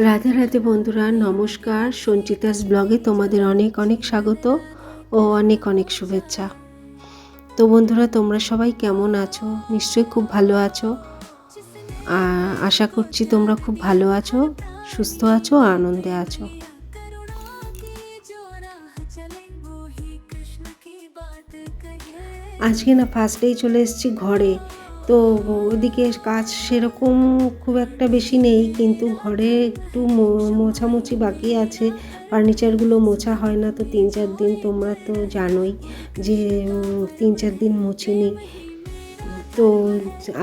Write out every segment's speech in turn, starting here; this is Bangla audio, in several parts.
রাধে রাধে বন্ধুরা, নমস্কার। সঞ্চিতাস ব্লগে তোমাদের অনেক অনেক স্বাগত ও অনেক অনেক শুভেচ্ছা। তো বন্ধুরা, তোমরা সবাই কেমন আছো? নিশ্চয়ই খুব ভালো আছো। আশা করছি তোমরা খুব ভালো আছো, সুস্থ আছো, আনন্দে আছো। আজকে না ফার্স্ট ডেই চলে এসেছি ঘরে। তো ওদিকে কাজ সেরকম খুব একটা বেশি নেই, কিন্তু ঘরে একটু মোছামুছি বাকি আছে। ফার্নিচারগুলো মোছা হয় না তো 3-4 দিন, তোমরা তো জানোই যে 3-4 দিন মুছিনি। তো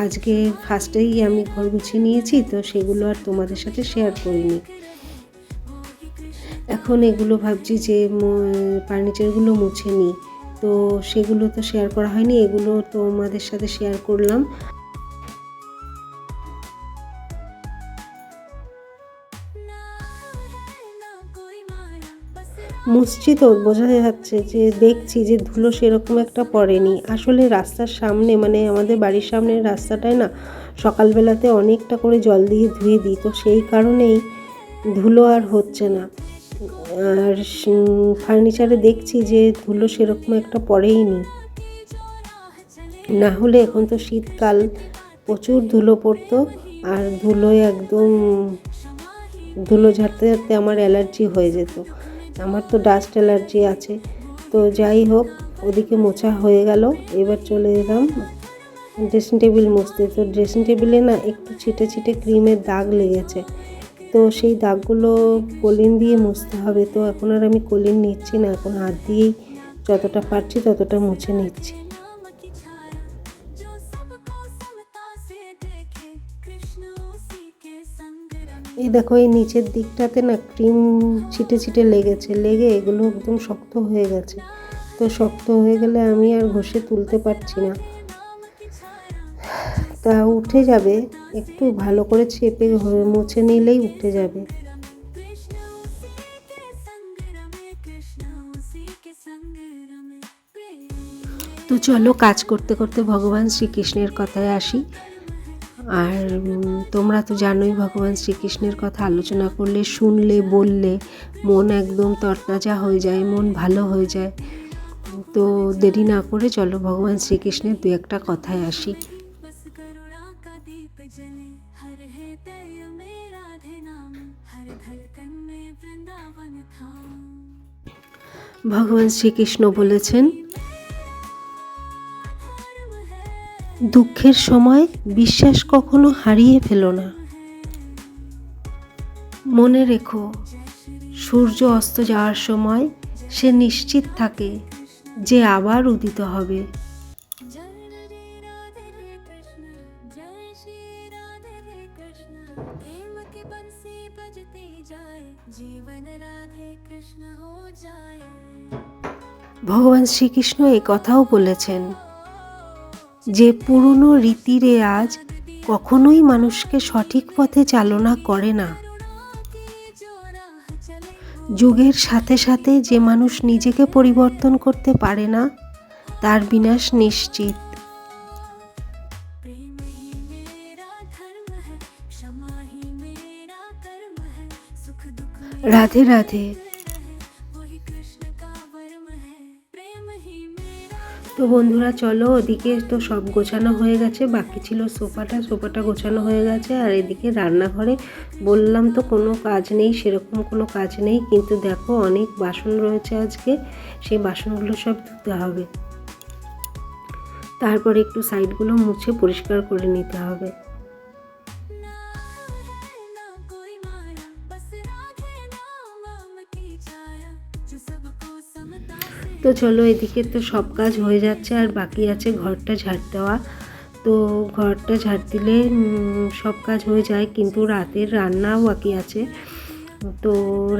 আজকে ফার্স্টেই আমি ঘর গুছিয়ে নিয়েছি, তো সেগুলো আর তোমাদের সাথে শেয়ার করিনি। এখন এগুলো ভাবছি যে ফার্নিচারগুলো মুছে নিই, তো সেগুলো তো শেয়ার করা হয়নি, এগুলো তোমাদের সাথে শেয়ার করলাম। মুছছি তো বোঝা যাচ্ছে যে দেখছি যে ধুলো সেরকম একটা পড়েনি। আসলে রাস্তার সামনে, মানে আমাদের বাড়ির সামনের রাস্তাটায় না সকালবেলাতে অনেকটা করে জল দিয়ে ধুয়ে দিই, তো সেই কারণেই ধুলো আর হচ্ছে না। আর ফার্নিচারে দেখছি যে ধুলো সেরকম একটা পড়েইনি। না হলে এখন তো শীতকাল, প্রচুর ধুলো পড়তো, আর ধুলোয় একদম ধুলো ঝাড়তে ঝাড়তে আমার অ্যালার্জি হয়ে যেত। আমার তো ডাস্ট অ্যালার্জি আছে। তো যাই হোক, ওদিকে মোছা হয়ে গেল। এবার চলে এলাম ড্রেসিং টেবিল মুছতে। তো ড্রেসিং টেবিলে না একটু ছিটে ছিটে ক্রিমের দাগ লেগেছে, তো সেই দাগগুলো কলিন দিয়ে মুছতে হবে। তো এখন আর আমি কলিন নিচ্ছি না, এখন হাত দিয়েই যতটা পারছি ততটা মুছে নিচ্ছি। এই দেখো, এই নিচের দিকটাতে না ক্রিম ছিটে ছিটে লেগে এগুলো একদম শক্ত হয়ে গেছে। তো শক্ত হয়ে গেলে আমি আর ঘষে তুলতে পারছি না, তা উঠে যাবে। একটু ভালো করে চেপে মুছে নিলেই উঠে যাবে। তো চলো, কাজ করতে করতে ভগবান শ্রীকৃষ্ণের কথায় আসি। আর তোমরা তো জানোই, ভগবান শ্রীকৃষ্ণের কথা আলোচনা করলে, শুনলে, বললে মন একদম তরতাজা হয়ে যায়, মন ভালো হয়ে যায়। তো দেরি না করে চলো ভগবান শ্রীকৃষ্ণের দু একটা কথায় আসি। ভগবান শ্রীকৃষ্ণ বলেছেন, দুঃখের সময় বিশ্বাস কখনো হারিয়ে ফেলো না। মনে রেখো, সূর্য অস্ত যাওয়ার সময় সে নিশ্চিত থাকে যে আবার উদিত হবে। ভগবান শ্রীকৃষ্ণ এ কথাও বলেছেন যে পুরনো রীতি রেওয়াজ কখনোই মানুষকে সঠিক পথে চালনা করে না। যুগের সাথে সাথে যে মানুষ নিজেকে পরিবর্তন করতে পারে না, তার বিনাশ নিশ্চিত। রাধে রাধে। তো বন্ধুরা চলো, ওদিকে তো সব গোছানো হয়ে গেছে, বাকি ছিল সোফাটা গোছানো হয়ে গেছে। আর এদিকে রান্নাঘরে বললাম তো কোনো কাজ নেই, সেরকম কোনো কাজ নেই, কিন্তু দেখো অনেক বাসন রয়েছে আজকে, সেই বাসনগুলো সব ধুতে হবে। তারপরে একটু সাইডগুলো মুছে পরিষ্কার করে নিতে হবে। তো চলো, এদিকে তো সব কাজ হয়ে যাচ্ছে, আর বাকি আছে ঘরটা ঝাড় দেওয়া। তো ঘরটা ঝাড় দিলে সব কাজ হয়ে যায়, কিন্তু রাতের রান্নাও বাকি আছে। তো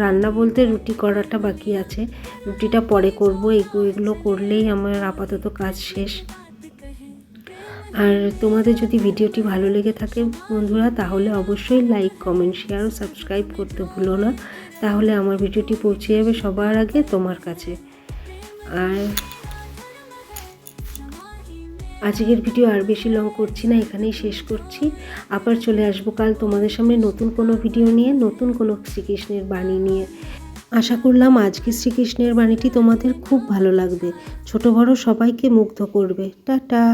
রান্না বলতে রুটি করাটা বাকি আছে, রুটিটা পরে করব। এগুলো করলেই আমার আপাতত কাজ শেষ। আর তোমাদের যদি ভিডিওটি ভালো লেগে থাকে বন্ধুরা, তাহলে অবশ্যই লাইক, কমেন্ট, শেয়ার ও সাবস্ক্রাইব করতে ভুলো না, তাহলে আমার ভিডিওটি পৌঁছে যাবে সবার আগে তোমার কাছে। আর আজকের ভিডিও আর বেশি লং করছি না, এখানেই শেষ করছি। আবার চলে আসবো কাল তোমাদের সামনে নতুন কোনো ভিডিও নিয়ে, নতুন কোনো শ্রীকৃষ্ণের বাণী নিয়ে। আশা করলাম আজকে শ্রীকৃষ্ণের বাণীটি তোমাদের খুব ভালো লাগবে, ছোট বড় সবাইকে মুগ্ধ করবে। টাটা।